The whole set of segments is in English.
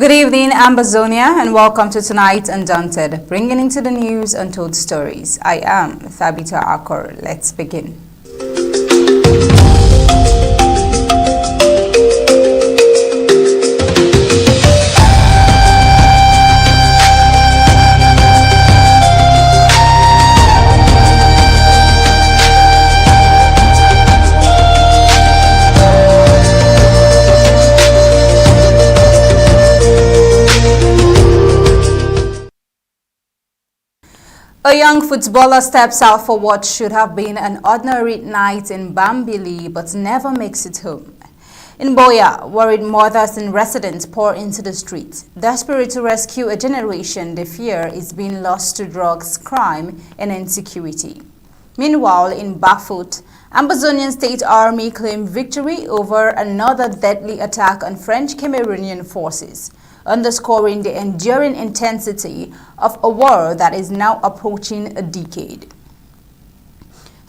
Good evening, Ambazonia, and welcome to tonight's Undaunted, bringing into the news untold stories. I am Thabita Akor. Let's begin. A young footballer steps out for what should have been an ordinary night in Bambili but never makes it home. In Buea, worried mothers and residents pour into the streets, desperate to rescue a generation they fear is being lost to drugs, crime, and insecurity. Meanwhile, in Bafut, Ambazonian State Army claimed victory over another deadly attack on French Cameroonian forces, underscoring the enduring intensity of a war that is now approaching a decade.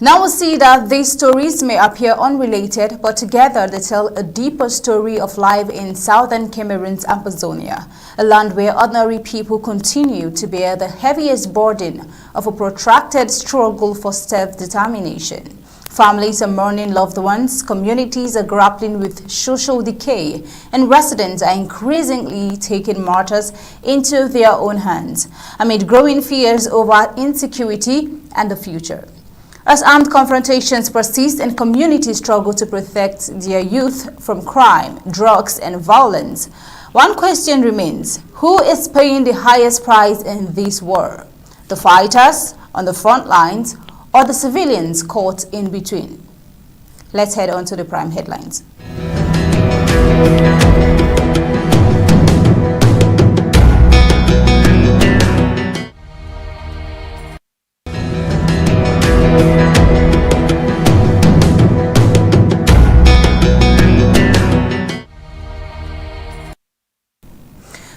Now we'll see that these stories may appear unrelated, but together they tell a deeper story of life in southern Cameroon's Ambazonia, a land where ordinary people continue to bear the heaviest burden of a protracted struggle for self-determination. Families are mourning loved ones, communities are grappling with social decay, and residents are increasingly taking matters into their own hands amid growing fears over insecurity and the future. As armed confrontations persist and communities struggle to protect their youth from crime, drugs, and violence, one question remains: who is paying the highest price in this war? The fighters on the front lines, or the civilians caught in between? Let's head on to the prime headlines.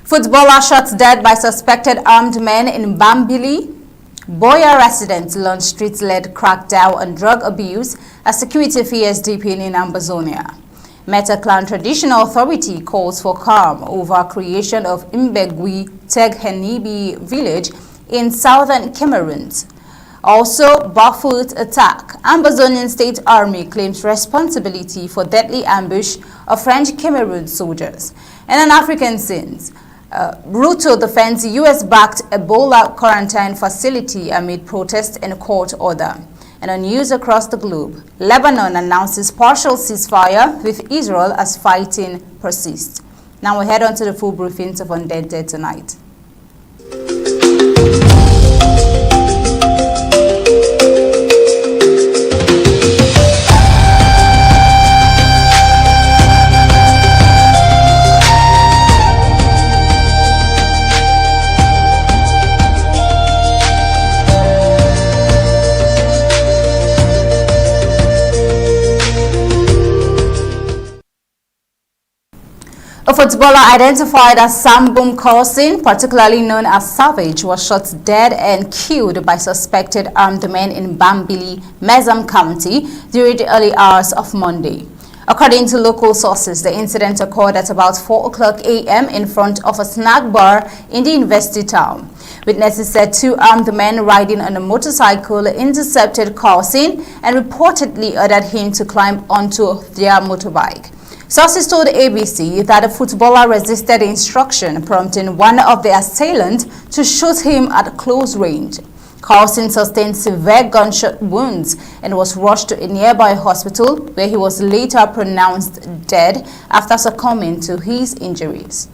Footballer shot dead by suspected armed men in Bambili. Buea residents launched street-led crackdown on drug abuse as security fears deepen in Ambazonia. Meta Clan Traditional Authority calls for calm over creation of Mbengwi-Teghenibi village in southern Cameroon. Also, Bafut attack. Ambazonian State Army claims responsibility for deadly ambush of French Cameroon soldiers. And an African sins. Ruto defends U.S.-backed Ebola quarantine facility amid protest and court order. And on news across the globe, Lebanon announces partial ceasefire with Israel as fighting persists. Now we head on to the full briefings of Undaunted tonight. A footballer identified as Sambum Kosin, particularly known as Savage, was shot dead and killed by suspected armed men in Bambili, Mezam County during the early hours of Monday. According to local sources, the incident occurred at about 4:00 a.m. in front of a snack bar in the university town. Witnesses said two armed men riding on a motorcycle intercepted Kosin and reportedly ordered him to climb onto their motorbike. Sources told ABC that the footballer resisted instruction, prompting one of the assailants to shoot him at close range. Carlson sustained severe gunshot wounds and was rushed to a nearby hospital, where he was later pronounced dead after succumbing to his injuries.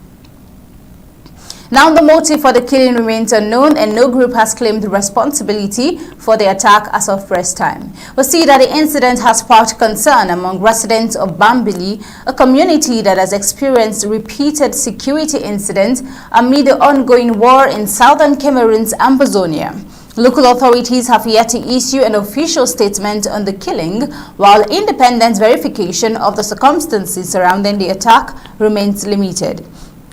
Now the motive for the killing remains unknown, and no group has claimed responsibility for the attack as of first time. We see that the incident has sparked concern among residents of Bambili, a community that has experienced repeated security incidents amid the ongoing war in southern Cameroon's Ambazonia. Local authorities have yet to issue an official statement on the killing, while independent verification of the circumstances surrounding the attack remains limited.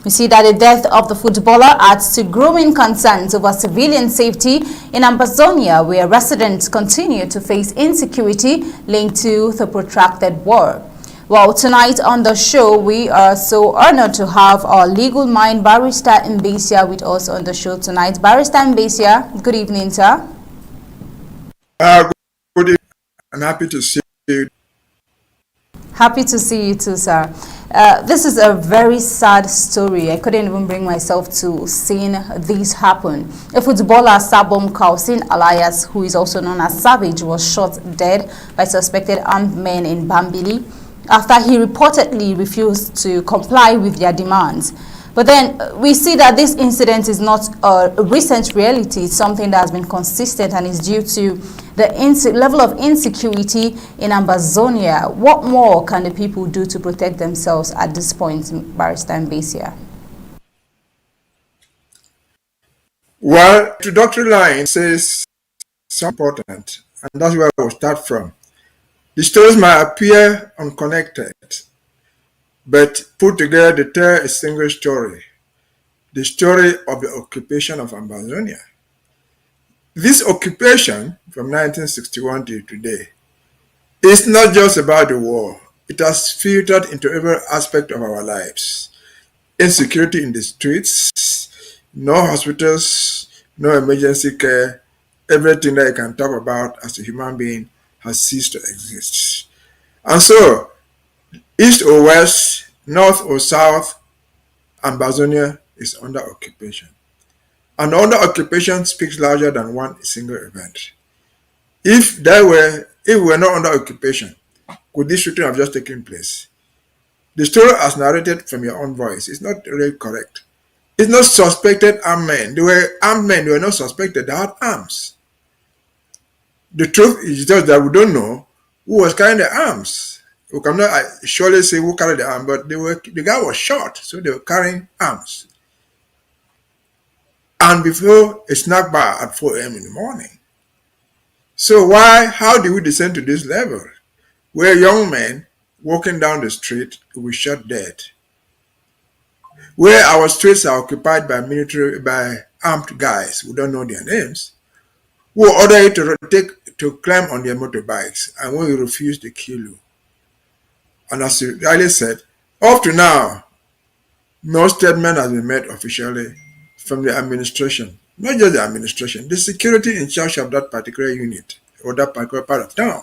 We see that the death of the footballer adds to growing concerns over civilian safety in Ambazonia, where residents continue to face insecurity linked to the protracted war. Well, tonight on the show, we are so honored to have our legal mind, Barrister Mbesha, with us on the show tonight. Barrister Mbesha, good evening, sir. Good evening. I'm happy to see you. Happy to see you too, sir. This is a very sad story. I couldn't even bring myself to seeing this happen. A footballer, Sabom Kausin Alias, who is also known as Savage, was shot dead by suspected armed men in Bambili after he reportedly refused to comply with their demands. But then we see that this incident is not a recent reality. It's something that has been consistent and is due to the level of insecurity in Ambazonia. What more can the people do to protect themselves at this point, Barrister Mbesha? Well, introductory line says something important, and that's where I will start from. The stories might appear unconnected, but put together they tell a single story, the story of the occupation of Ambazonia. This occupation from 1961 to today is not just about the war. It has filtered into every aspect of our lives. Insecurity in the streets, no hospitals, no emergency care, everything that you can talk about as a human being has ceased to exist. And so, east or west, north or south, Ambazonia is under occupation. And under occupation speaks larger than one single event. If we were not under occupation, could this shooting have just taken place? The story as narrated from your own voice is not really correct. It's not suspected armed men. They were armed men, they were not suspected, they had arms. The truth is just that we don't know who was carrying the arms. We cannot surely say who carried the arm, but the guy was shot, so they were carrying arms. And before a snack bar at 4 a.m. in the morning. So how do we descend to this level? Where young men walking down the street will be shot dead. Where our streets are occupied by armed guys who don't know their names, who order you to climb on their motorbikes, and when you refuse, they kill you. And as you rightly said, up to now, no statement has been made officially from the administration, not just the administration, the security in charge of that particular unit or that particular part of town.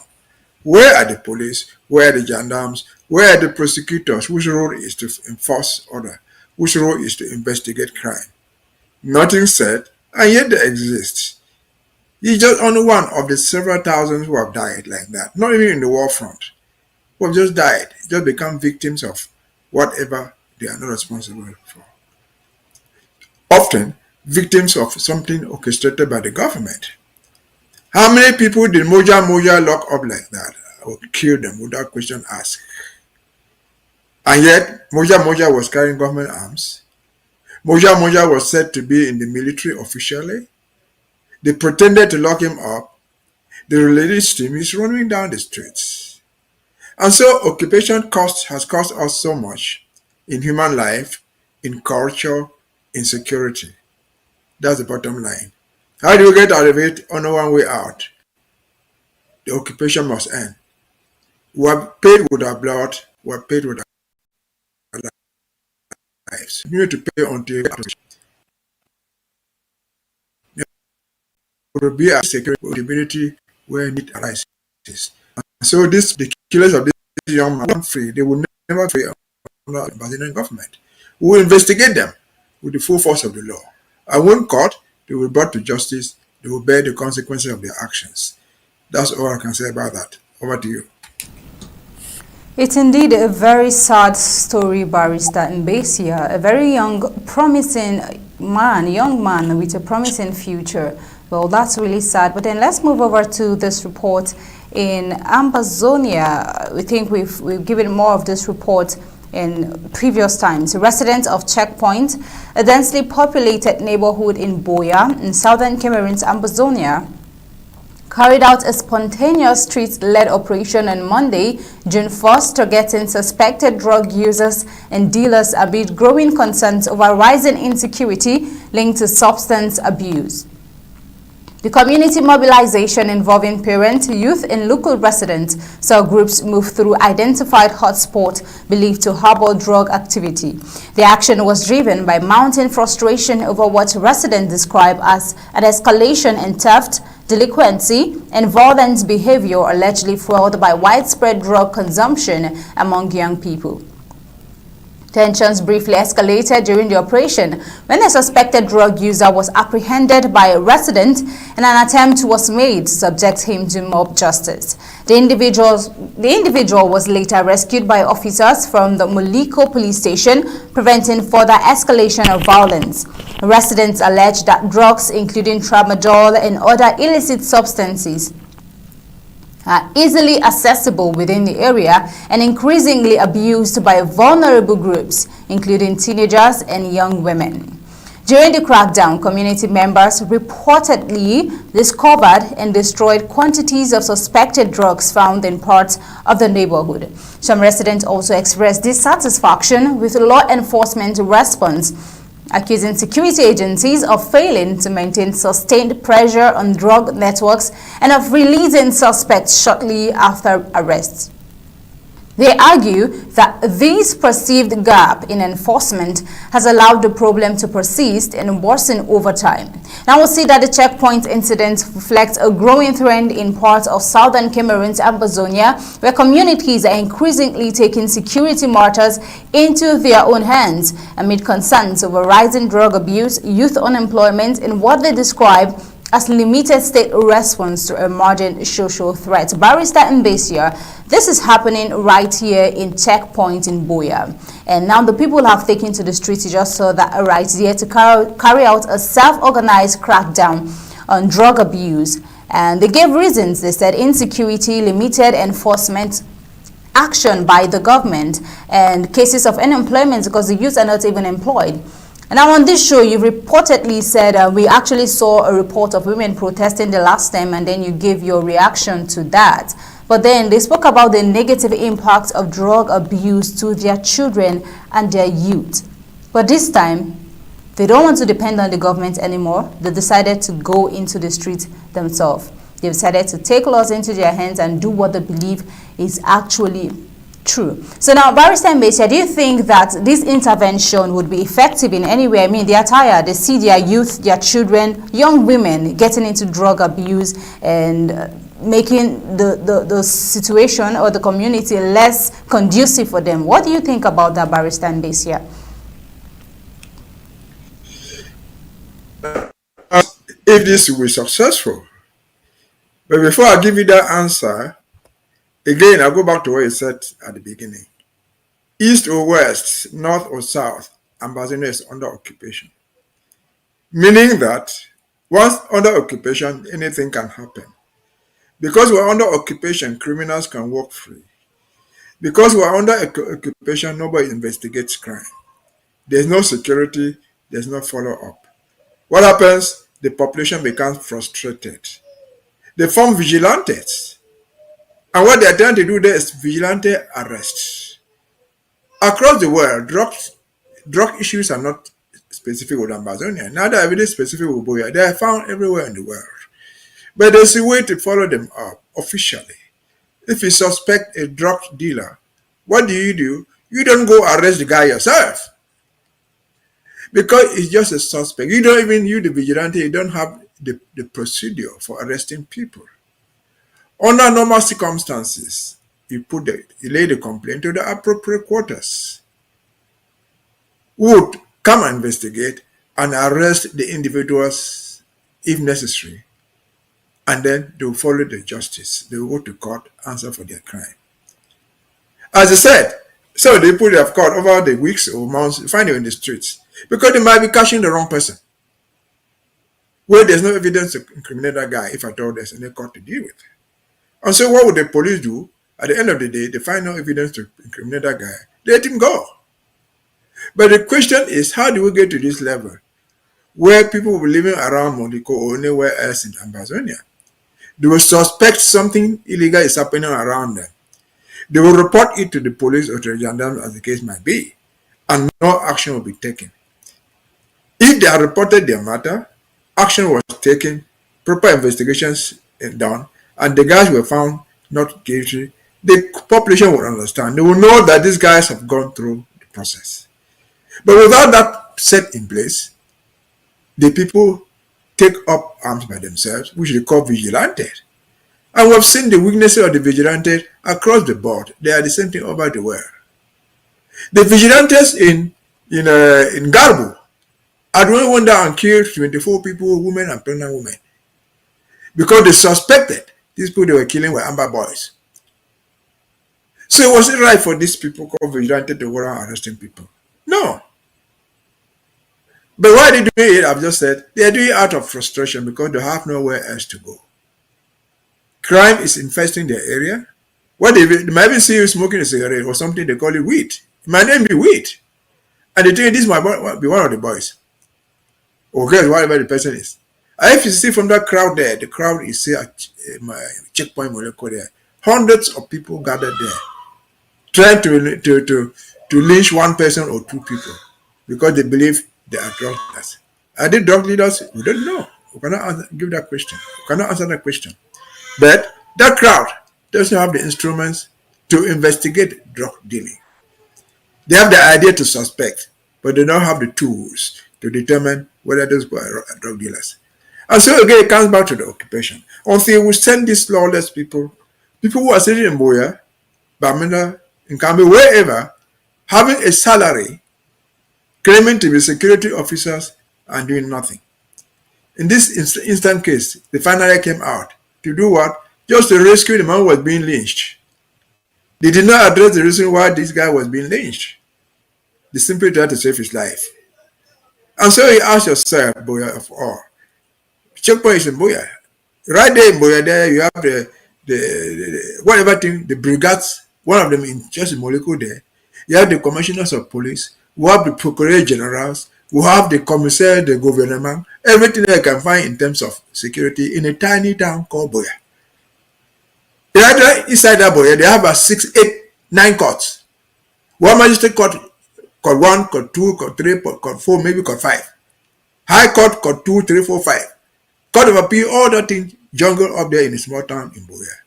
Where are the police? Where are the gendarmes? Where are the prosecutors whose role is to enforce order, whose role is to investigate crime? Nothing said, and yet they exist. He's just only one of the several thousands who have died like that, not even in the war front, who have just died, just become victims of whatever they are not responsible for. Often, victims of something orchestrated by the government. How many people did Moja lock up like that or kill them without question asked? And yet, Moja was carrying government arms. Moja was said to be in the military officially. They pretended to lock him up. The released him. He's running down the streets. And so occupation has cost us so much in human life, in culture, in security. That's the bottom line. How do we get out of it? Only one way out. The occupation must end. We are paid with our blood. We are paid with our lives. We need to pay until there will be a security where need arises. And so the killers of this young man are free. They will never free under the Brazilian government. We will investigate them with the full force of the law. And when caught, they will be brought to justice. They will bear the consequences of their actions. That's all I can say about that. Over to you. It's indeed a very sad story, Barrister Mbesha. A very young man with a promising future. Well, that's really sad. But then let's move over to this report in Ambazonia. We think we've given more of this report in previous times. Residents of Checkpoint, a densely populated neighborhood in Buea, in southern Cameroon's Ambazonia, carried out a spontaneous street-led operation on Monday, June 1st, targeting suspected drug users and dealers amid growing concerns over rising insecurity linked to substance abuse. The community mobilization involving parents, youth, and local residents saw groups move through identified hotspots believed to harbor drug activity. The action was driven by mounting frustration over what residents describe as an escalation in theft, delinquency, and violent behavior allegedly fueled by widespread drug consumption among young people. Tensions briefly escalated during the operation when a suspected drug user was apprehended by a resident and an attempt was made to subject him to mob justice. The individual was later rescued by officers from the Moliko police station, preventing further escalation of violence. Residents alleged that drugs, including tramadol and other illicit substances, are easily accessible within the area and increasingly abused by vulnerable groups, including teenagers and young women. During the crackdown, community members reportedly discovered and destroyed quantities of suspected drugs found in parts of the neighborhood. Some residents also expressed dissatisfaction with law enforcement response, accusing security agencies of failing to maintain sustained pressure on drug networks and of releasing suspects shortly after arrests. They argue that this perceived gap in enforcement has allowed the problem to persist and worsen over time. Now we'll see that the checkpoint incident reflects a growing trend in parts of southern Cameroon's Ambazonia, where communities are increasingly taking security matters into their own hands amid concerns over rising drug abuse, youth unemployment, and what they describe as limited state response to emerging social threats. Barrister Mbesha, this is happening right here in checkpoint in Buea. And now the people have taken to the streets. You just saw that right here to carry out a self-organized crackdown on drug abuse. And they gave reasons. They said insecurity, limited enforcement, action by the government, and cases of unemployment because the youth are not even employed. And now on this show, you reportedly said we actually saw a report of women protesting the last time, and then you gave your reaction to that. But then they spoke about the negative impact of drug abuse to their children and their youth. But this time, they don't want to depend on the government anymore. They decided to go into the streets themselves. They decided to take laws into their hands and do what they believe is actually true. So now, Barrister Mbesha, do you think that this intervention would be effective in any way? I mean, they are tired. They see their youth, their children, young women getting into drug abuse and making the situation or the community less conducive for them. What do you think about that, Barrister Mbesha? If this will be successful. But before I give you that answer, again, I'll go back to what you said at the beginning. East or west, north or south, Ambazonia is under occupation. Meaning that once under occupation, anything can happen. Because we're under occupation, criminals can walk free. Because we're under occupation, nobody investigates crime. There's no security, there's no follow-up. What happens? The population becomes frustrated. They form vigilantes. And what they're trying to do there is vigilante arrests. Across the world, drug issues are not specific with Ambazonia. Neither are really specific with Buea. They are found everywhere in the world. But there's a way to follow them up officially. If you suspect a drug dealer, what do? You don't go arrest the guy yourself. Because it's just a suspect. You don't even, you the vigilante, you don't have the procedure for arresting people. Under normal circumstances, you lay the complaint to the appropriate quarters, would come and investigate and arrest the individuals if necessary. And then they will follow the justice. They will go to court, answer for their crime. As I said, so they put their court over the weeks or months, find you in the streets, because they might be catching the wrong person, where there's no evidence to incriminate that guy if at all there's any court to deal with. And so what would the police do? At the end of the day, they find no evidence to incriminate that guy. They let him go. But the question is, how do we get to this level where people will be living around Moliko or anywhere else in Ambazonia? They will suspect something illegal is happening around them. They will report it to the police or to the gendarmes, as the case might be, and no action will be taken. If they have reported their matter, action was taken, proper investigations done, and the guys were found not guilty, the population will understand. They will know that these guys have gone through the process. But without that set in place, the people take up arms by themselves, which they call vigilantes. And we've seen the weaknesses of the vigilantes across the board. They are the same thing over the world. The vigilantes in Garbo had only went down and killed 24 people, women and pregnant women, because they suspected these people they were killing were Amber boys. So it wasn't right for these people called vigilantes to go around arresting people. No. But why are they doing it? I've just said they are doing it out of frustration because they have nowhere else to go. Crime is infesting their area. What they might even see you smoking a cigarette or something, they call it weed. It might not be weed. And they think this might be one of the boys. Or girls, whatever the person is. And if you see from that crowd there, the crowd is here at my checkpoint molecule there. Hundreds of people gathered there, trying to lynch one person or two people because they believe they are drug leaders. Are they drug leaders? We don't know. We cannot give that question. We cannot answer that question. But that crowd doesn't have the instruments to investigate drug dealing. They have the idea to suspect, but they don't have the tools to determine whether those are drug dealers. And so again, it comes back to the occupation. Until we send these lawless people who are sitting in Buea, Bambili, in Cameroon, wherever, having a salary, claiming to be security officers and doing nothing. In this instant case, they finally came out to do what? Just to rescue the man who was being lynched. They did not address the reason why this guy was being lynched. They simply tried to save his life. And so you ask yourself, Buea of all, checkpoint is in Buea. Right there in Buea, there you have the whatever thing, the brigades, one of them in just a molecule there. You have the commissioners of police, we have the procureur generals, we have the commissaire de gouvernement, everything that you can find in terms of security in a tiny town called Buea. Right inside that Buea, they have about 6, 8, 9 courts. One magistrate court, court 1, court 2, court 3, court 4, maybe court 5. High court, court 2, 3, 4, 5. Court of appeal, all that thing jungle up there in a small town in Buea.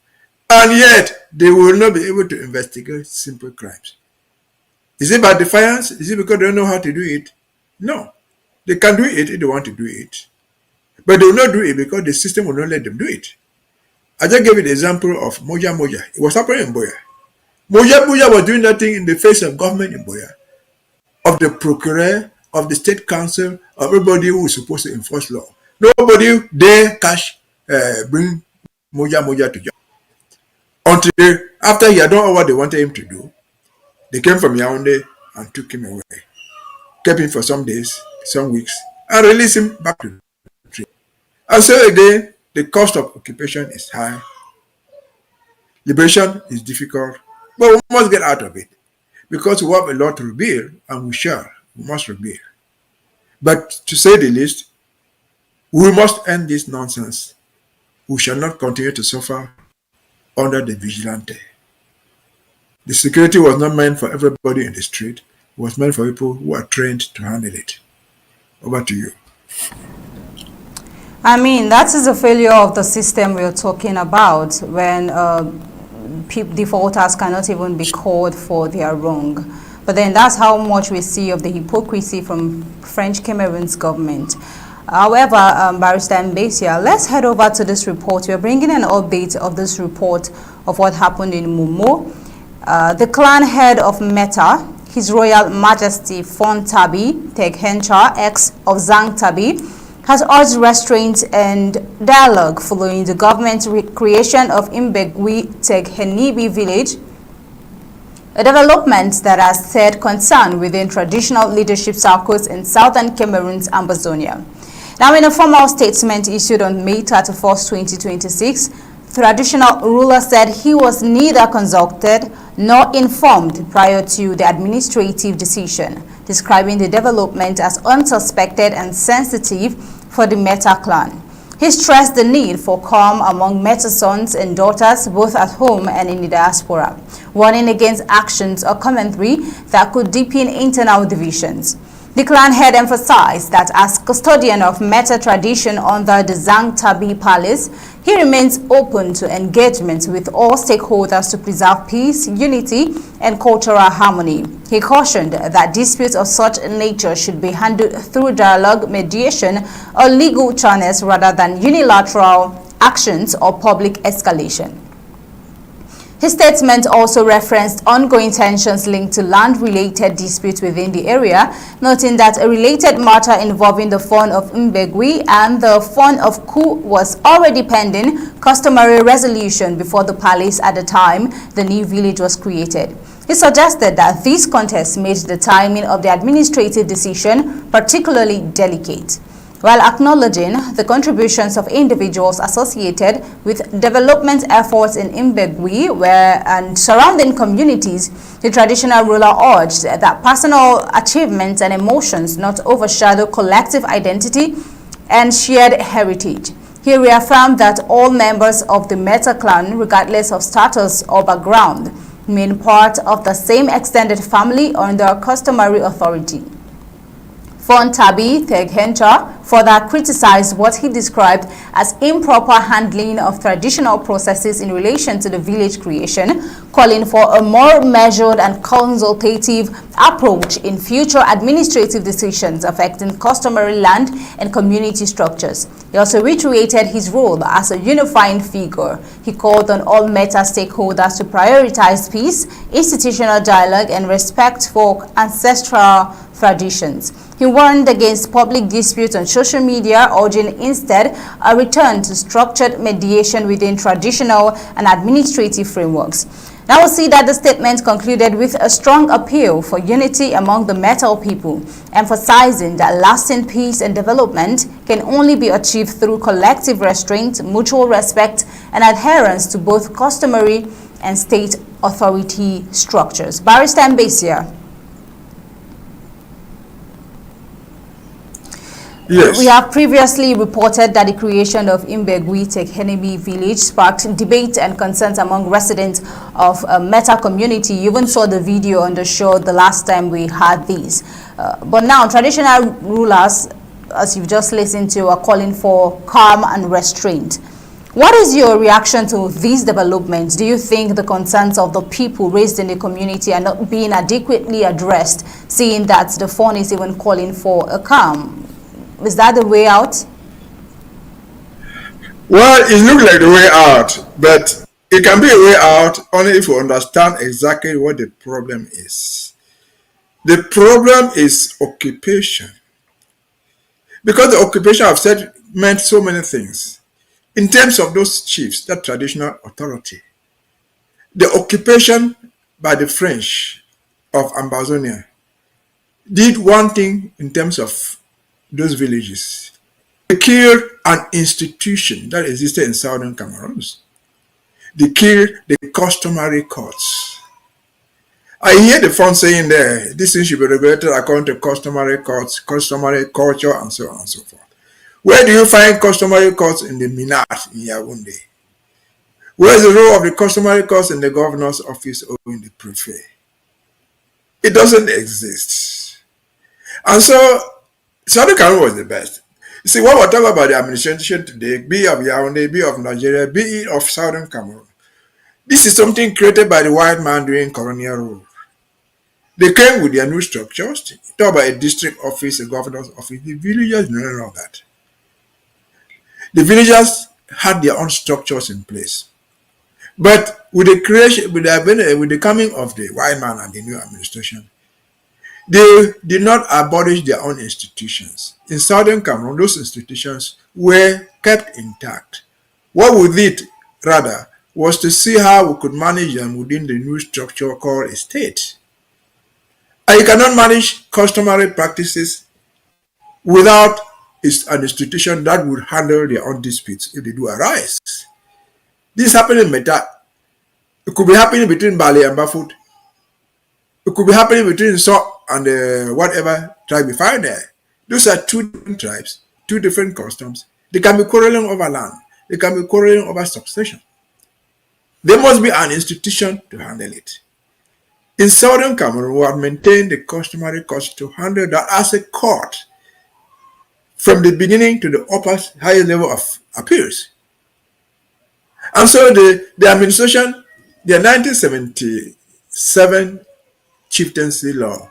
And yet, they will not be able to investigate simple crimes. Is it by defiance? Is it because they don't know how to do it? No. They can do it if they want to do it. But they will not do it because the system will not let them do it. I just gave you the example of Moja Moja. It was happening in Buea. Moja was doing that thing in the face of government in Buea, of the procureur, of the state council, of everybody who is supposed to enforce law. Nobody dare bring Moja to jail. Until after he had done all what they wanted him to do, they came from Yaoundé and took him away. Kept him for some days, some weeks, and released him back to the country. And so again, the cost of occupation is high. Liberation is difficult, but we must get out of it because we have a lot to rebuild, and we must rebuild. But to say the least, we must end this nonsense. We shall not continue to suffer under the vigilante. The security was not meant for everybody in the street. It was meant for people who are trained to handle it. Over to you. I mean, that is a failure of the system we're talking about when defaulters cannot even be called for their wrong. But then that's how much we see of the hypocrisy from French Cameroon's government. However, Barrister Mbesha, let's head over to this report. We're bringing an update of this report of what happened in Mumo. The clan head of Meta, His Royal Majesty Mbengwi-Teghenibi, ex of Zang Tabi, has urged restraint and dialogue following the government's creation of Mbengwi-Teghenibi village, a development that has stirred concern within traditional leadership circles in southern Cameroon's Ambazonia. Now, in a formal statement issued on May 31, 2026, traditional ruler said he was neither consulted nor informed prior to the administrative decision, describing the development as unsuspected and sensitive for the Meta clan. He stressed the need for calm among Meta sons and daughters both at home and in the diaspora, warning against actions or commentary that could deepen internal divisions. The clan head emphasized that as custodian of Meta tradition under the Zang Tabi Palace, he remains open to engagement with all stakeholders to preserve peace, unity, and cultural harmony. He cautioned that disputes of such nature should be handled through dialogue, mediation, or legal channels rather than unilateral actions or public escalation. His statement also referenced ongoing tensions linked to land-related disputes within the area, noting that a related matter involving the fund of Mbengwi and the fund of Ku was already pending customary resolution before the palace at the time the new village was created. He suggested that these contests made the timing of the administrative decision particularly delicate. While acknowledging the contributions of individuals associated with development efforts in Mbengwi and surrounding communities, the traditional ruler urged that personal achievements and emotions not overshadow collective identity and shared heritage. He reaffirmed that all members of the Meta clan, regardless of status or background, remain part of the same extended family under customary authority. Mbengwi-Teghenibi further criticized what he described as improper handling of traditional processes in relation to the village creation, calling for a more measured and consultative approach in future administrative decisions affecting customary land and community structures. He also reiterated his role as a unifying figure. He called on all Meta stakeholders to prioritize peace, institutional dialogue, and respect for ancestral traditions. He warned against public disputes on social media, urging instead a return to structured mediation within traditional and administrative frameworks. Now we'll see that the statement concluded with a strong appeal for unity among the Metal people, emphasizing that lasting peace and development can only be achieved through collective restraint, mutual respect, and adherence to both customary and state authority structures. Barrister Mbesha. Yes. We have previously reported that the creation of Mbengwi-Teghenibi village sparked debate and concerns among residents of Meta community. You even saw the video on the show the last time we had these. But now traditional rulers, as you've just listened to, are calling for calm and restraint. What is your reaction to these developments? Do you think the concerns of the people raised in the community are not being adequately addressed, seeing that the fund is even calling for a calm? Is that the way out? Well, it looks like the way out, but it can be a way out only if you understand exactly what the problem is. The problem is occupation. Because the occupation, I've said, meant so many things. In terms of those chiefs, that traditional authority, the occupation by the French of Ambazonia did one thing in terms of those villages. They killed an institution that existed in southern Cameroon. They killed the customary courts. I hear the fund saying there, this thing should be regulated according to customary courts, customary culture, and so on and so forth. Where do you find customary courts in the Minat in Yaoundé? Where is the role of the customary courts in the governor's office or in the prefect? It doesn't exist. And so, Southern Cameroon was the best. You see, what we're talking about the administration today, be it of Yaoundé, be it of Nigeria, be it of Southern Cameroon, this is something created by the white man during colonial rule. They came with their new structures. Talk about a district office, a governor's office. The villagers knew none of that. The villagers had their own structures in place. But with the creation, with the coming of the white man and the new administration, they did not abolish their own institutions. In Southern Cameroon, those institutions were kept intact. What we did, rather, was to see how we could manage them within the new structure called a state. And you cannot manage customary practices without an institution that would handle their own disputes if they do arise. This happened in Meta. It could be happening between Bali and Bafut. It could be happening between So and whatever tribe you find there. Those are two different tribes, two different customs. They can be quarreling over land. They can be quarreling over succession. There must be an institution to handle it. In southern Cameroon, we have maintained the customary cost to handle that as a court from the beginning to the highest level of appeals. And so the administration, the 1977 chieftaincy law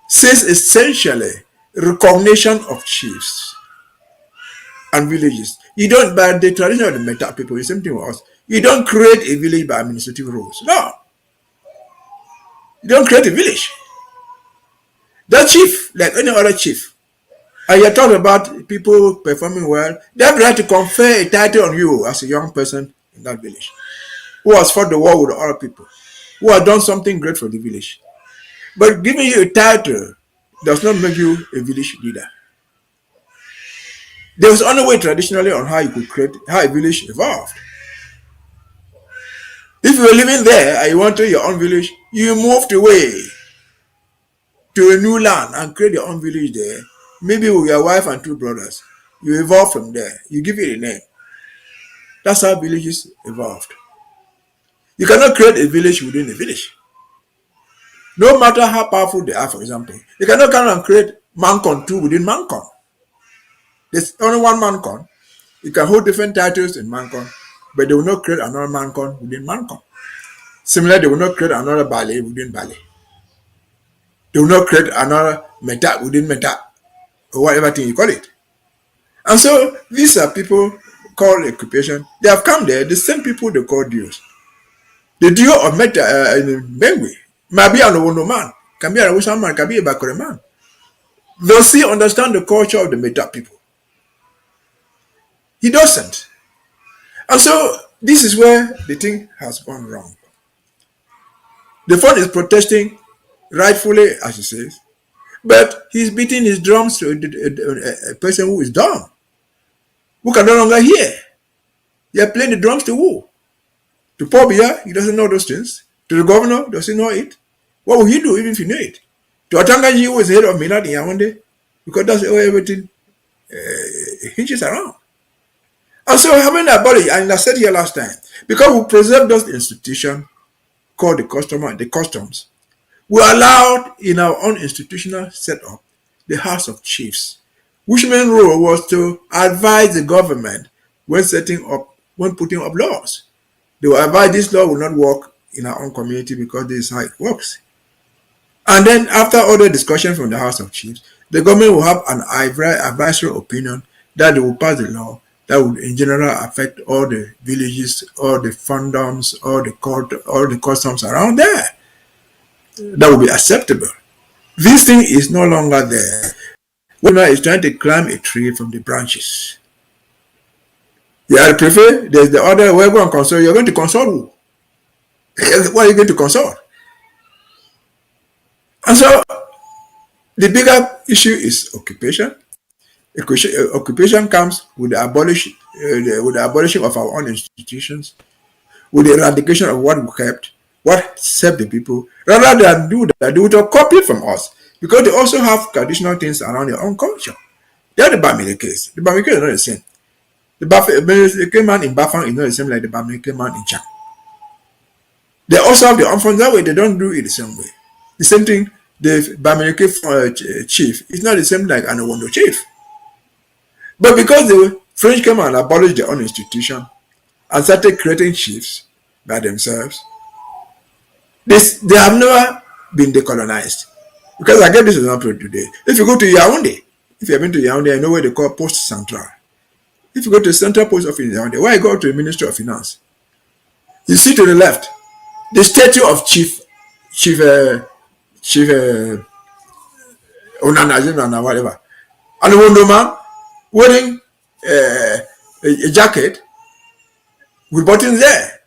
says essentially recognition of chiefs and villages. You don't, by the tradition of the Meta people, the same thing with us. You don't create a village by administrative rules. No. You don't create a village. That chief, like any other chief, and you're talking about people performing well, they have the right to confer a title on you as a young person in that village, who has fought the war with other people, who has done something great for the village. But giving you a title does not make you a village leader. There was only way traditionally on how you could create, how a village evolved. If you were living there and you wanted your own village, you moved away to a new land and create your own village there, maybe with your wife and 2 brothers. You evolve from there. You give it a name. That's how villages evolved. You cannot create a village within a village. No matter how powerful they are, for example. You cannot come and create Mancon 2 within Mancon. There's only one Mancon. You can hold different titles in Mancon, but they will not create another Mancon within Mancon. Similarly, they will not create another Ballet within Ballet. They will not create another Meta within Meta, or whatever thing you call it. And so these are people called occupation. They have come there, the same people they call duos. The duo of Meta in Mbengwi might be an Owono man, can be an Awusa man, can be a Bakore man. Does he understand the culture of the Meta people? He doesn't. And so this is where the thing has gone wrong. The fund is protesting rightfully, as he says, but he's beating his drums to a person who is dumb, who can no longer hear. You're playing the drums to who? To Paul Buea, he doesn't know those things. To the governor, does he know it? What will he do even if he knew it? To Atangaji, who is the head of Minat in Yaoundé, because that's where everything hinges around. And so having abolished, and I said here last time, because we preserve those institutions called the customs, we allowed in our own institutional setup the House of Chiefs, which main role was to advise the government when putting up laws. They will advise this law will not work in our own community because this is how it works. And then after all the discussion from the House of Chiefs, the government will have an advisory opinion that they will pass the law that would in general affect all the villages, all the fandoms, all the customs around there. That would be acceptable. This thing is no longer there. Woman is trying to climb a tree from the branches. You are the prefect, there's the other, we're going to consult. You're going to consult who? What are you going to consult? And so the bigger issue is occupation. Occupation comes with the abolition of our own institutions, with the eradication of what we kept, what served the people, rather than do that, they would copy from us, because they also have traditional things around their own culture. They are the Bambili case. The Bambili case is not the same. The Bambili man in Bafang is not the same like the Bambili man in Chang. They also have their own funds that way. They don't do it the same way. The same thing, the Bambili chief is not the same like an Owondo chief. But because the French came and abolished their own institution and started creating chiefs by themselves, they have never been decolonized. Because I get this example today. If you go to Yaoundé, if you have been to Yaoundé, I know where they call Post Central. If you go to the Central Post Office in Yaoundé, why you go to the Ministry of Finance? You see to the left, the statue of Chief Onanazin or whatever. And the Wondo man wearing a jacket with buttons there.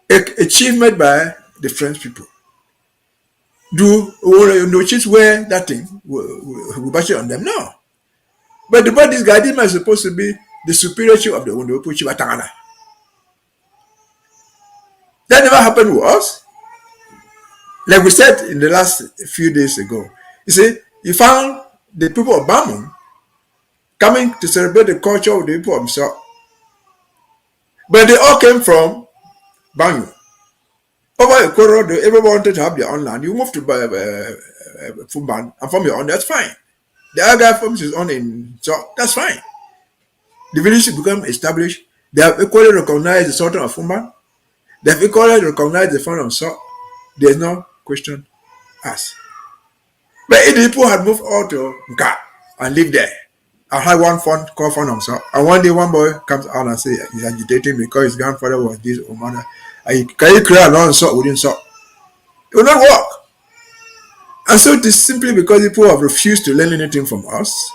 A chief made by the French people. Do no chiefs wear that thing? We bash it on them? No. But about this guy, this man is supposed to be the superior chief of the Wondo Chief Atangana. That never happened with us. Like we said in the last few days ago. You see, you found the people of Bamon coming to celebrate the culture of the people of Mbesha. But they all came from Banyu. Over a corridor, everyone wanted to have their own land. You move to Fumban and form your own, that's fine. The other guy forms his own in, so that's fine. The village become established. They have equally recognized the Sultan of Fumban. They have equally recognized the founder of So. There's no question asked. But if the people had moved out to Nka and lived there, I had one fund called Fund of So. And one day one boy comes out and says he's agitating because his grandfather was this or mother. Can you create a long So within So? It will not work. And so it is simply because people have refused to learn anything from us.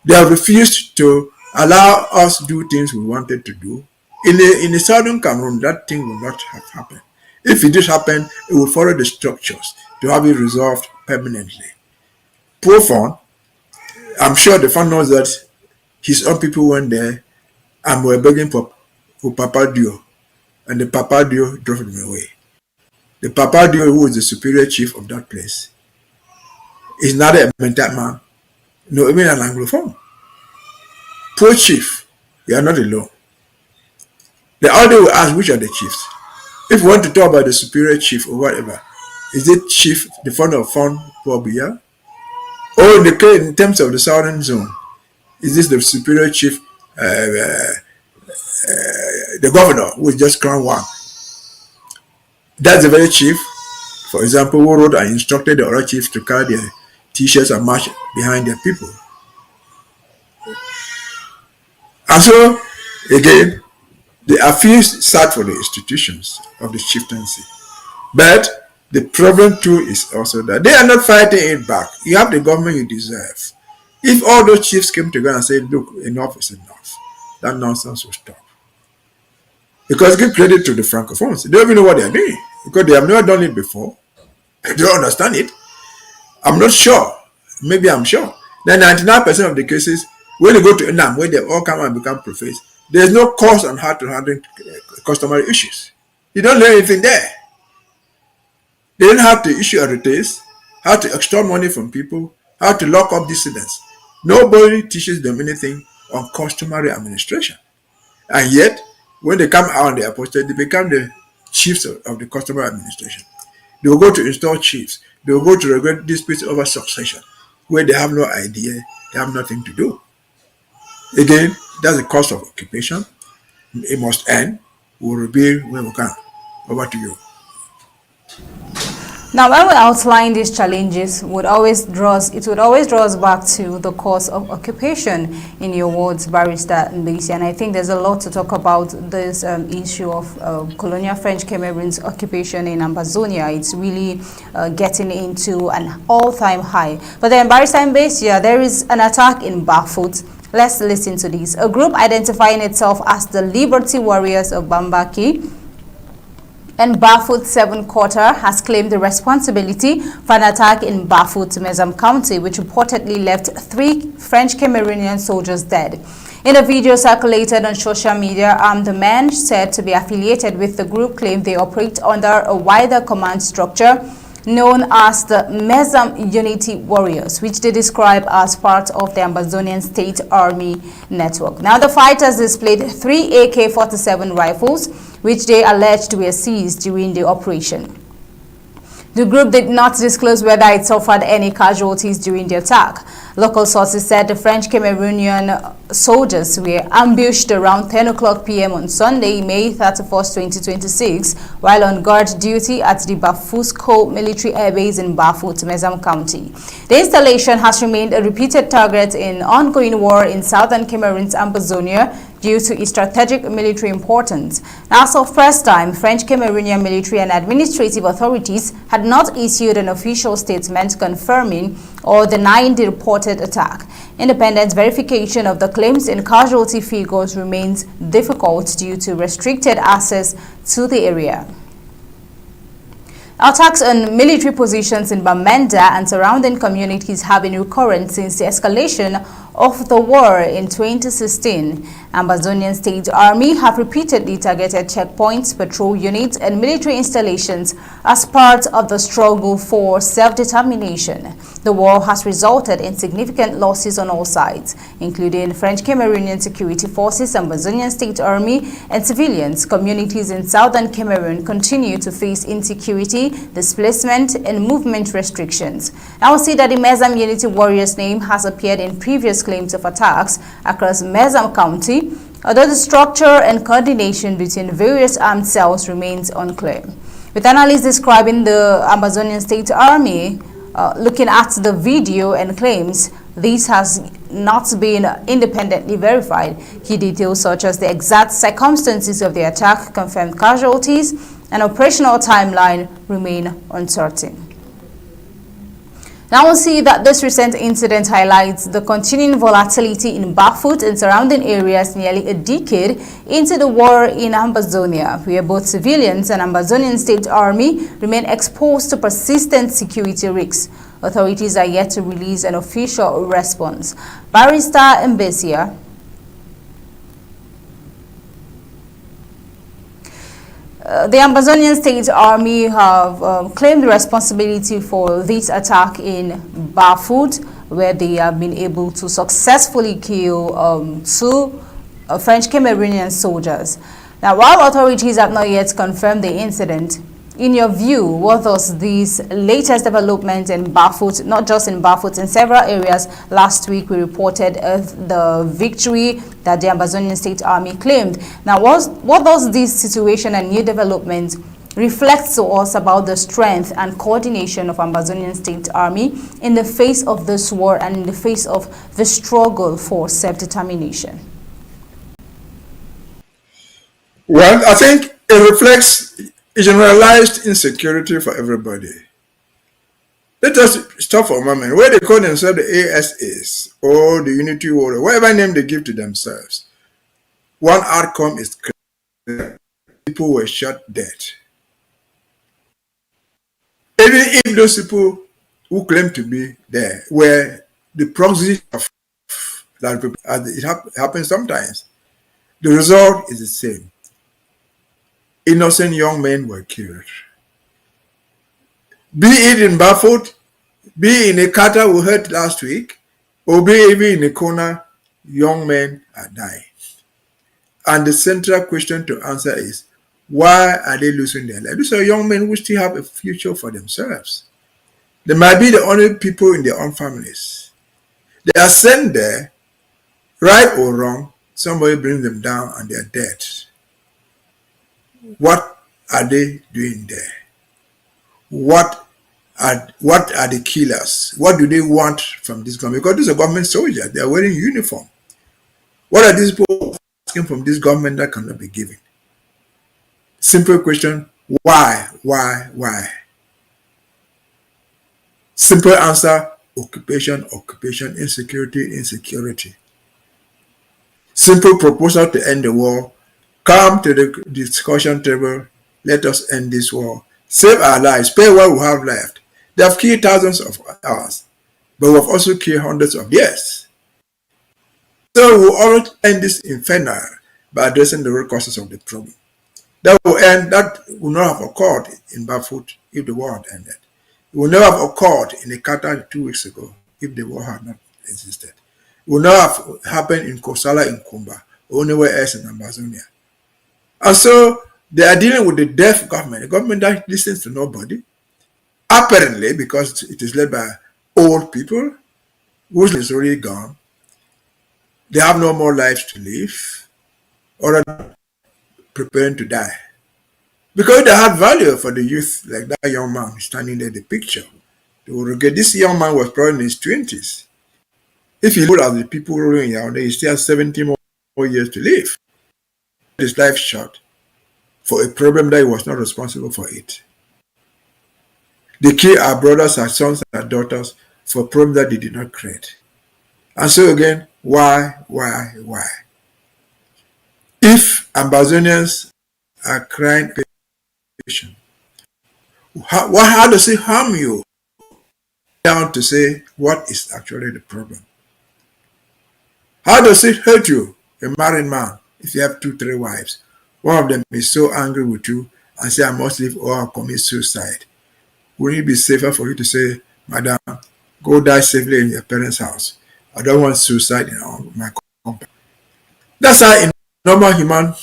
They have refused to allow us to do things we wanted to do. In the southern Cameroon, that thing will not have happened. If it did happen, it would follow the structures to have it resolved permanently. Poor Fon, I'm sure the Fon knows that his own people went there and were begging for Papa Dio, and the Papa Dio drove him away. The Papa Dio, who is the superior chief of that place, is not a mental man, no, even an Anglophone. Poor chief, you are not alone. The elder will ask, which are the chiefs? If you want to talk about the superior chief or whatever, is it chief, the founder of Fon for Buea? Or in terms of the southern zone, is this the superior chief, the governor, who is just crown one? That's the very chief, for example, who wrote and instructed the other chiefs to carry their t-shirts and march behind their people. And so, again, they are fees sad for the institutions of the chieftaincy. But the problem too is also that they are not fighting it back. You have the government you deserve. If all those chiefs came together and said, look, enough is enough, that nonsense will stop. Because give credit to the Francophones. They don't even know what they are doing. Because they have never done it before. They don't understand it. I'm not sure. Maybe I'm sure. Then 99% of the cases, when they go to Nam, where they all come and become prophets, there's no course on how to handle customary issues. You don't learn anything there. They don't have to issue a retails, how to extort money from people, how to lock up dissidents. Nobody teaches them anything on customary administration. And yet, when they come out and they are posted, they become the chiefs of the customary administration. They will go to install chiefs. They will go to regulate disputes over succession, where they have no idea, they have nothing to do. Again, that's the cost of occupation. It must end. We will rebuild when we can. Over to you. Now, when we outline these challenges, it would always draw us back to the cause of occupation, in your words, Barrister Mbesha. And I think there's a lot to talk about this issue of colonial French Cameroon's occupation in Ambazonia. It's really getting into an all-time high. But then, Barrister Mbesha, there is an attack in Barr. Let's listen to this. A group identifying itself as the Liberty Warriors of Bambili and Barfoot 7 Quarter has claimed the responsibility for an attack in Barfoot, Mezam County, which reportedly left 3 French Cameroonian soldiers dead. In a video circulated on social media, the men said to be affiliated with the group claimed they operate under a wider command structure known as the Mezam Unity Warriors, which they describe as part of the Ambazonian State Army network. Now, the fighters displayed 3 AK-47 rifles, which they alleged were seized during the operation. The group did not disclose whether it suffered any casualties during the attack. Local sources said the French Cameroonian soldiers were ambushed around 10 o'clock p.m. on Sunday, May 31st, 2026, while on guard duty at the Bafusco military air base in Barfoot, Mezam County. The installation has remained a repeated target in ongoing war in southern Cameroon's Ambazonia due to its strategic military importance. As of first time, French Cameroonian military and administrative authorities had not issued an official statement confirming or denying the reported attack. Independent verification of the claims and casualty figures remains difficult due to restricted access to the area. Attacks on military positions in Bamenda and surrounding communities have been recurrent since the escalation of the war in 2016. Ambazonian State Army have repeatedly targeted checkpoints, patrol units and military installations as part of the struggle for self-determination. The war has resulted in significant losses on all sides, including French-Cameroonian security forces, Ambazonian State Army and civilians. Communities in southern Cameroon continue to face insecurity, displacement and movement restrictions. I will see that the Mezam Unity Warriors name has appeared in previous claims of attacks across Mezam County, although the structure and coordination between various armed cells remains unclear. With analysts describing the Ambazonian State Army, looking at the video and claims, this has not been independently verified. Key details such as the exact circumstances of the attack, confirmed casualties, and operational timeline remain uncertain. Now we'll see that this recent incident highlights the continuing volatility in Barr and surrounding areas nearly a decade into the war in Ambazonia, where both civilians and Ambazonian State Army remain exposed to persistent security risks. Authorities are yet to release an official response. Barrister Mbesha, the Ambazonian State Army have claimed responsibility for this attack in Barr, where they have been able to successfully kill two French Cameroonian soldiers. Now, while authorities have not yet confirmed the incident, in your view, what does this latest development in Barr, not just in Barr, in several areas? Last week we reported the victory that the Ambazonian State Army claimed. Now, what does this situation and new development reflect to us about the strength and coordination of Ambazonian State Army in the face of this war and in the face of the struggle for self-determination? Well, I think it reflects a generalized insecurity for everybody. Let us stop for a moment. Where they call themselves the ASAs or the Unity Warrior, whatever name they give to themselves, one outcome is clear. People were shot dead. Even if those people who claim to be there were the proxies of that people, as it happens sometimes, the result is the same. Innocent young men were killed. Be it in Bafut, be in a Kata we heard last week, or be even in a corner, young men are dying. And the central question to answer is, why are they losing their lives? These are young men who still have a future for themselves. They might be the only people in their own families. They are sent there, right or wrong, somebody brings them down and they are dead. What are they doing there? What are the killers? What do they want from this government? Because these are government soldiers. They are wearing uniform. What are these people asking from this government that cannot be given? Simple question, why? Simple answer, occupation, insecurity. Simple proposal to end the war. Come to the discussion table. Let us end this war. Save our lives. Spare what we have left. They have killed thousands of ours, but we have also killed hundreds of theirs. So we will all end this inferno by addressing the root causes of the problem. That will not have occurred in Bafut if the war had ended. It would never have occurred in the Qatar 2 weeks ago if the war had not existed. It would not have happened in Kosala in Kumba or anywhere else in Ambazonia. And so they are dealing with the deaf government, a government that listens to nobody, apparently because it is led by old people whose is already gone. They have no more lives to live or are preparing to die. Because they had value for the youth, like that young man standing there in the picture. They will regret. This young man was probably in his 20s. If he looked at the people rolling around there, he still has 70 more years to live. His life short for a problem that he was not responsible for it. They kill our brothers, our sons, and our daughters for a problem that they did not create. And so again, why? If Ambazonians are crying, how does it harm you? Down to say what is actually the problem. How does it hurt you, a married man, if you have 2, 3 wives? One of them is so angry with you and say, I must leave or I'll commit suicide. Wouldn't it be safer for you to say, Madam, go die safely in your parents' house? I don't want suicide in my company. That's how in normal human.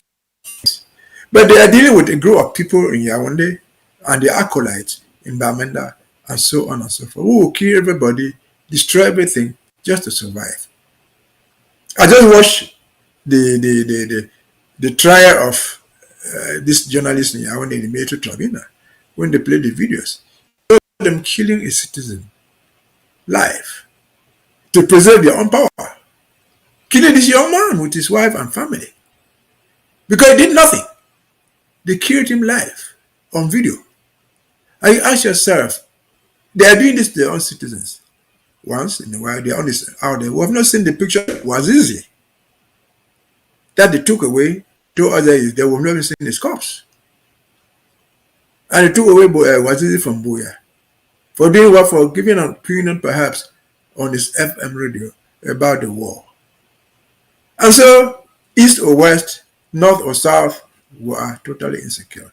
But they are dealing with a group of people in Yaoundé and the acolytes in Bamenda and so on and so forth, who will kill everybody, destroy everything just to survive. I just watched the trial of this journalist in Yaoundé in the military tribunal when they played the videos. Them killing a citizen live to preserve their own power. Killing this young man with his wife and family because he did nothing. They killed him live on video. And you ask yourself, they are doing this to their own citizens. Once in a while, they are on this out there. We have not seen the picture. It was easy that they took away. 2 others, they have never seen his corpse. And they took away Buea, was easy from Buea. For doing what? For giving an opinion perhaps on his FM radio about the war. And so, east or west, north or south, we are totally insecure.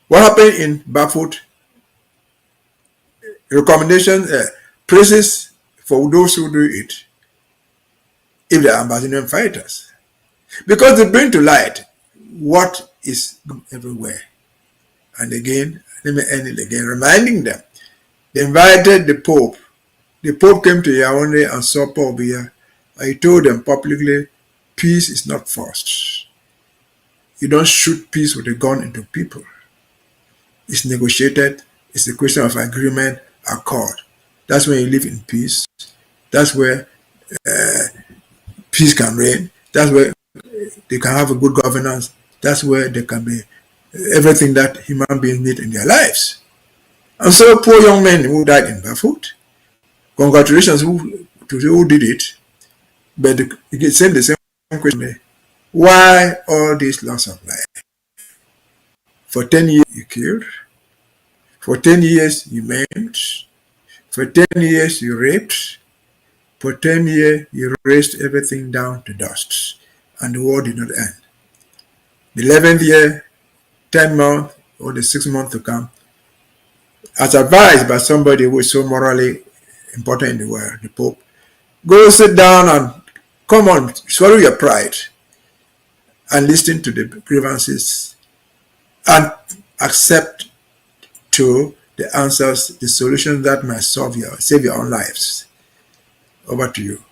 What happened in Bafut? Recommendations, praises for those who do it, if they are Ambazonian fighters. Because they bring to light what is everywhere. And again, let me end it again, reminding them, they invited the Pope. The Pope came to Yaoundé and saw Paul Biya. I told them publicly, peace is not forced. You don't shoot peace with a gun into people. It's negotiated. It's a question of agreement, accord. That's when you live in peace. That's where peace can reign. That's where they can have a good governance. That's where there can be everything that human beings need in their lives. And so poor young men who died in Bafut, congratulations to those who did it. But it's the same question. Why all this loss of life? For 10 years you killed. For 10 years you maimed. For 10 years you raped. For 10 years you raised everything down to dust. And the war did not end. The 11th year, 10 months, or the 6th month to come, as advised by somebody who is so morally important in the world, the Pope, go sit down and come on, swallow your pride and listen to the grievances and accept to the answers, the solutions that might save your own lives. Over to you.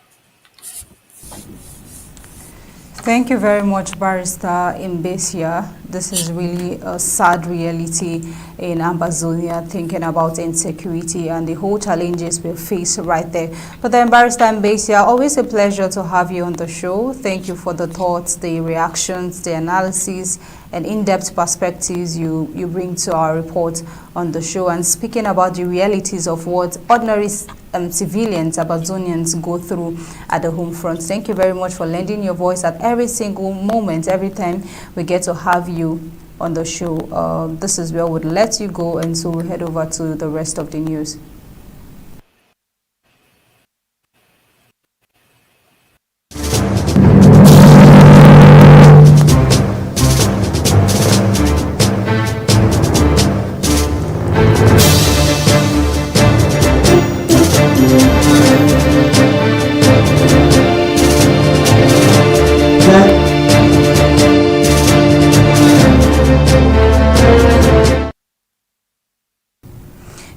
Thank you very much, Barrister Mbesha. This is really a sad reality in Ambazonia, thinking about insecurity and the whole challenges we face right there. But then, Barrister Mbesha, always a pleasure to have you on the show. Thank you for the thoughts, the reactions, the analysis, and in-depth perspectives you bring to our report on the show. And speaking about the realities of what ordinary civilians, Ambazonians go through at the home front. Thank you very much for lending your voice at every single moment, every time we get to have you on the show. This is where we'll let you go, and so we'll head over to the rest of the news.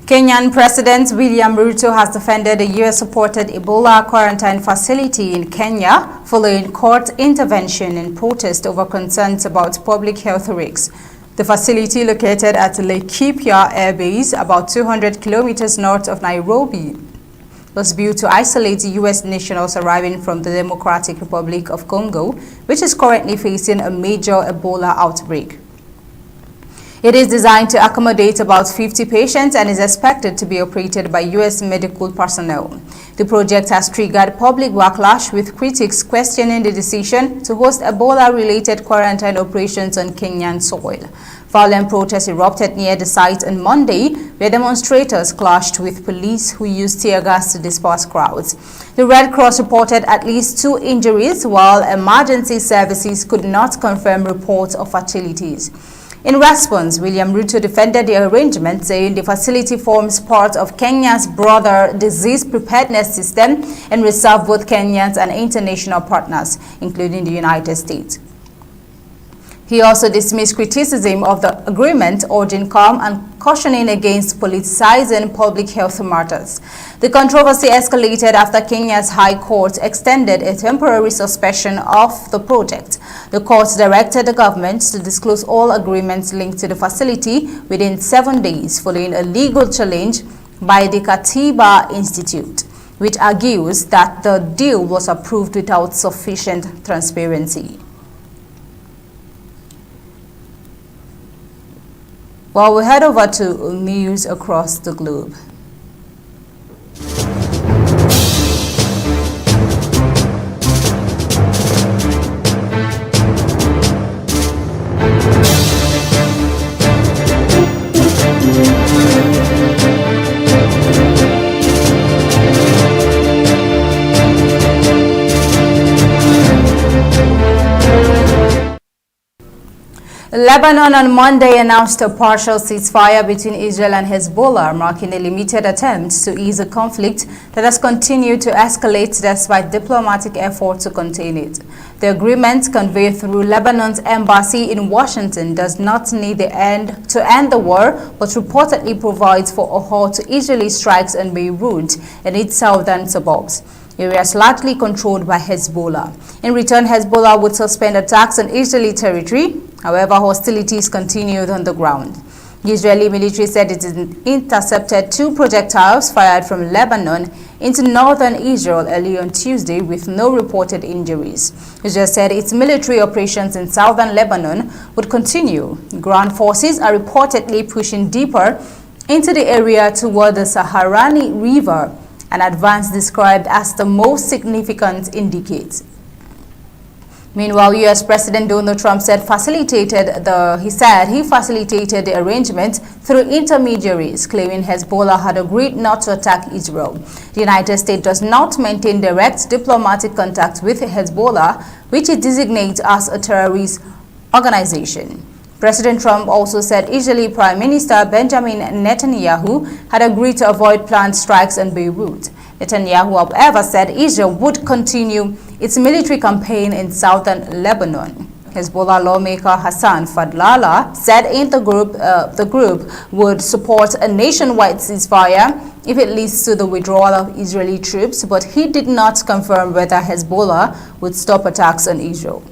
Kenyan President William Ruto has defended a US-supported Ebola quarantine facility in Kenya following court intervention in protest over concerns about public health risks. The facility, located at Laikipia Air Base, about 200 kilometers north of Nairobi, was built to isolate US nationals arriving from the Democratic Republic of Congo, which is currently facing a major Ebola outbreak. It is designed to accommodate about 50 patients and is expected to be operated by U.S. medical personnel. The project has triggered public backlash, with critics questioning the decision to host Ebola-related quarantine operations on Kenyan soil. Violent protests erupted near the site on Monday, where demonstrators clashed with police who used tear gas to disperse crowds. The Red Cross reported at least 2 injuries, while emergency services could not confirm reports of fatalities. In response, William Ruto defended the arrangement, saying the facility forms part of Kenya's broader disease preparedness system and will serve both Kenyans and international partners, including the United States. He also dismissed criticism of the agreement, urging calm and cautioning against politicizing public health matters. The controversy escalated after Kenya's High Court extended a temporary suspension of the project. The court directed the government to disclose all agreements linked to the facility within 7 days, following a legal challenge by the Katiba Institute, which argues that the deal was approved without sufficient transparency. Well, we head over to news across the globe. Lebanon on Monday announced a partial ceasefire between Israel and Hezbollah, marking a limited attempt to ease a conflict that has continued to escalate despite diplomatic efforts to contain it. The agreement, conveyed through Lebanon's embassy in Washington, does not need to end the war, but reportedly provides for a halt to Israeli strikes on Beirut and its southern suburbs, areas largely controlled by Hezbollah. In return, Hezbollah would suspend attacks on Israeli territory. However, hostilities continued on the ground. The Israeli military said it intercepted 2 projectiles fired from Lebanon into northern Israel early on Tuesday, with no reported injuries. Israel said its military operations in southern Lebanon would continue. Ground forces are reportedly pushing deeper into the area toward the Saharani River, an advance described as the most significant indicates. Meanwhile, U.S. President Donald Trump said he facilitated the arrangement through intermediaries, claiming Hezbollah had agreed not to attack Israel. The United States does not maintain direct diplomatic contact with Hezbollah, which it designates as a terrorist organization. President Trump also said Israeli Prime Minister Benjamin Netanyahu had agreed to avoid planned strikes on Beirut. Netanyahu, however, said Israel would continue its military campaign in southern Lebanon. Hezbollah lawmaker Hassan Fadlallah said in the group would support a nationwide ceasefire if it leads to the withdrawal of Israeli troops, but he did not confirm whether Hezbollah would stop attacks on Israel.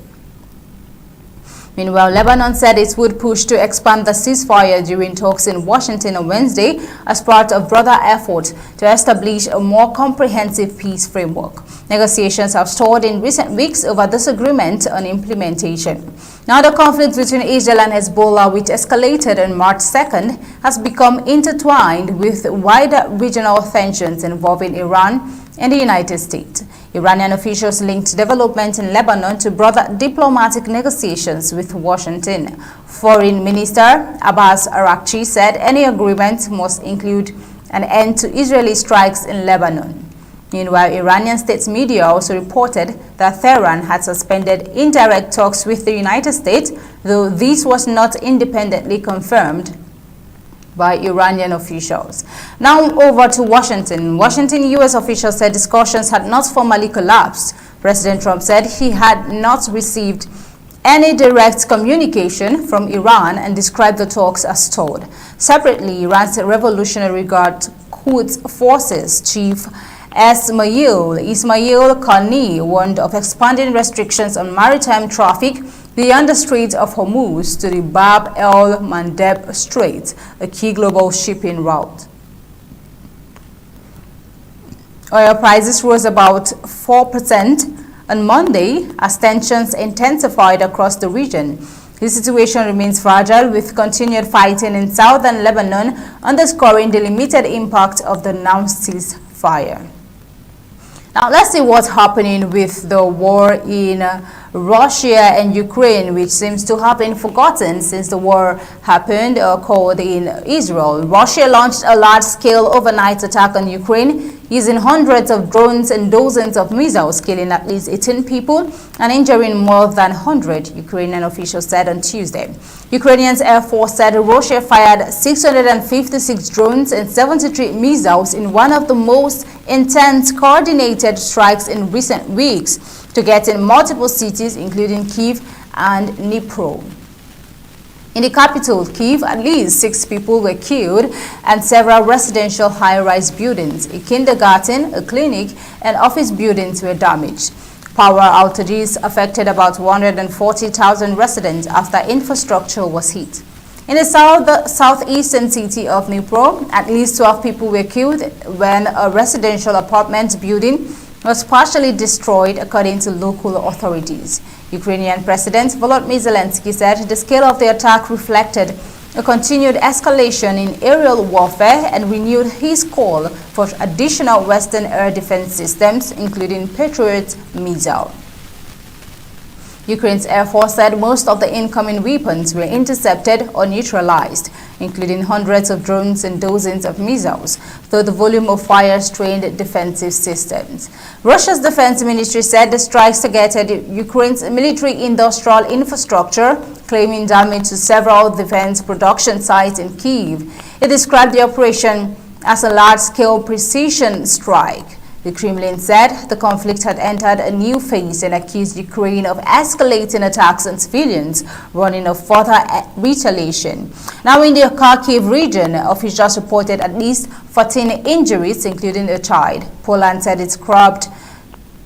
Meanwhile, Lebanon said it would push to expand the ceasefire during talks in Washington on Wednesday as part of broader effort to establish a more comprehensive peace framework. Negotiations have stalled in recent weeks over disagreement on implementation. Now, the conflict between Israel and Hezbollah, which escalated on March 2nd, has become intertwined with wider regional tensions involving Iran and the United States. Iranian officials linked development in Lebanon to broader diplomatic negotiations with Washington. Foreign Minister Abbas Araghchi said any agreement must include an end to Israeli strikes in Lebanon. Meanwhile, Iranian state media also reported that Tehran had suspended indirect talks with the United States, though this was not independently confirmed by Iranian officials. Now over to Washington. Washington U.S. officials said discussions had not formally collapsed. President Trump said he had not received any direct communication from Iran and described the talks as stalled. Separately, Iran's Revolutionary Guard Quds Forces Chief Ismail Qani warned of expanding restrictions on maritime traffic beyond the Strait of Hormuz to the Bab el-Mandeb Strait, a key global shipping route. Oil prices rose about 4% on Monday as tensions intensified across the region. The situation remains fragile, with continued fighting in southern Lebanon underscoring the limited impact of the announced ceasefire. Now let's see what's happening with the war in Russia and Ukraine, which seems to have been forgotten since the war happened, called in Israel. Russia launched a large-scale overnight attack on Ukraine using hundreds of drones and dozens of missiles, killing at least 18 people and injuring more than 100, Ukrainian officials said on Tuesday. Ukrainian Air Force said Russia fired 656 drones and 73 missiles in one of the most intense coordinated strikes in recent weeks, targeting multiple cities including Kyiv and Dnipro. In the capital, Kyiv, at least 6 people were killed and several residential high-rise buildings, a kindergarten, a clinic, and office buildings were damaged. Power outages affected about 140,000 residents after infrastructure was hit. In the southeastern city of Dnipro, at least 12 people were killed when a residential apartment building was partially destroyed, according to local authorities. Ukrainian President Volodymyr Zelensky said the scale of the attack reflected a continued escalation in aerial warfare and renewed his call for additional Western air defense systems, including Patriot missile. Ukraine's Air Force said most of the incoming weapons were intercepted or neutralized, including hundreds of drones and dozens of missiles, though the volume of fire strained defensive systems. Russia's defense ministry said the strikes targeted Ukraine's military-industrial infrastructure, claiming damage to several defense production sites in Kyiv. It described the operation as a large-scale precision strike. The Kremlin said the conflict had entered a new phase and accused Ukraine of escalating attacks on civilians, warning of further retaliation. Now in the Kharkiv region, officials reported at least 14 injuries, including a child. Poland said it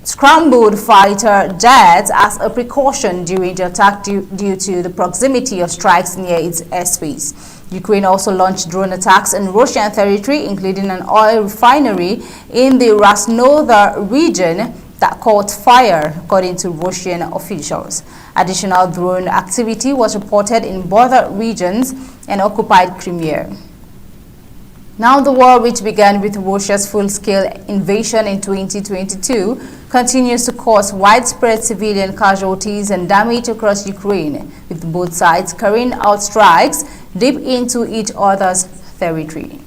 scrambled fighter jets as a precaution during the attack due to the proximity of strikes near its airspace. Ukraine also launched drone attacks in Russian territory, including an oil refinery in the Krasnodar region that caught fire, according to Russian officials. Additional drone activity was reported in border regions and occupied Crimea. Now the war, which began with Russia's full-scale invasion in 2022, continues to cause widespread civilian casualties and damage across Ukraine, with both sides carrying out strikes deep into each other's territory.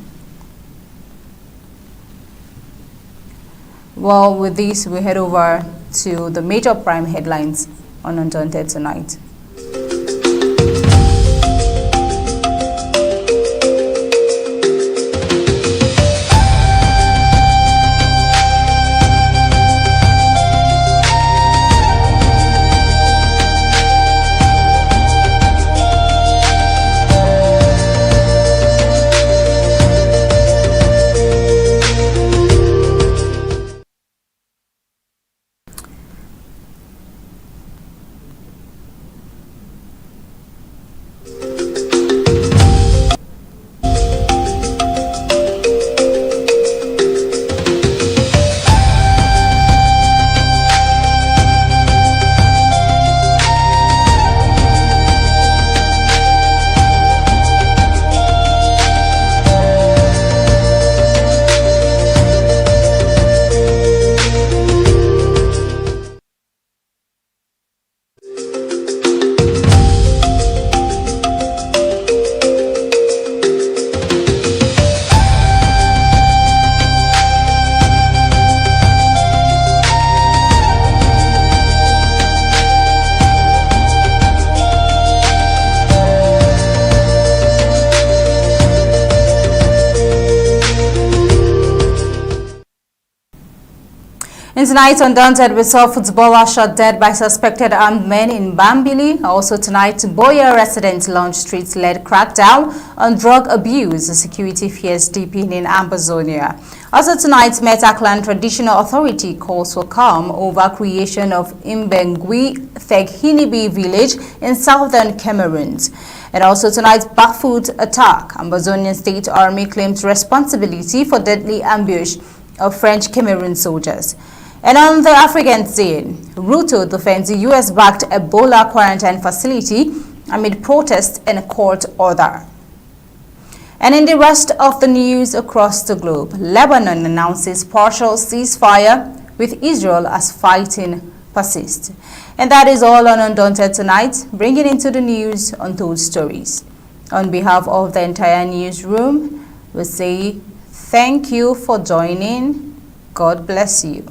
Well, with this, we head over to the major prime headlines on Undaunted tonight. In tonight's Undaunted, we saw footballer shot dead by suspected armed men in Bambili. Also tonight, Buea residents launched street-led crackdown on drug abuse, security fears deepening in Ambazonia. Also tonight, Meta Clan Traditional Authority calls for calm over creation of Mbengwi-Teghenibi village in southern Cameroon. And also tonight's backfoot attack, Ambazonian State Army claims responsibility for deadly ambush of French Cameroon soldiers. And on the African scene, Ruto defends the U.S.-backed Ebola quarantine facility amid protests and a court order. And in the rest of the news across the globe, Lebanon announces partial ceasefire with Israel as fighting persists. And that is all on Undaunted tonight, bringing into the news untold stories. On behalf of the entire newsroom, we say thank you for joining. God bless you.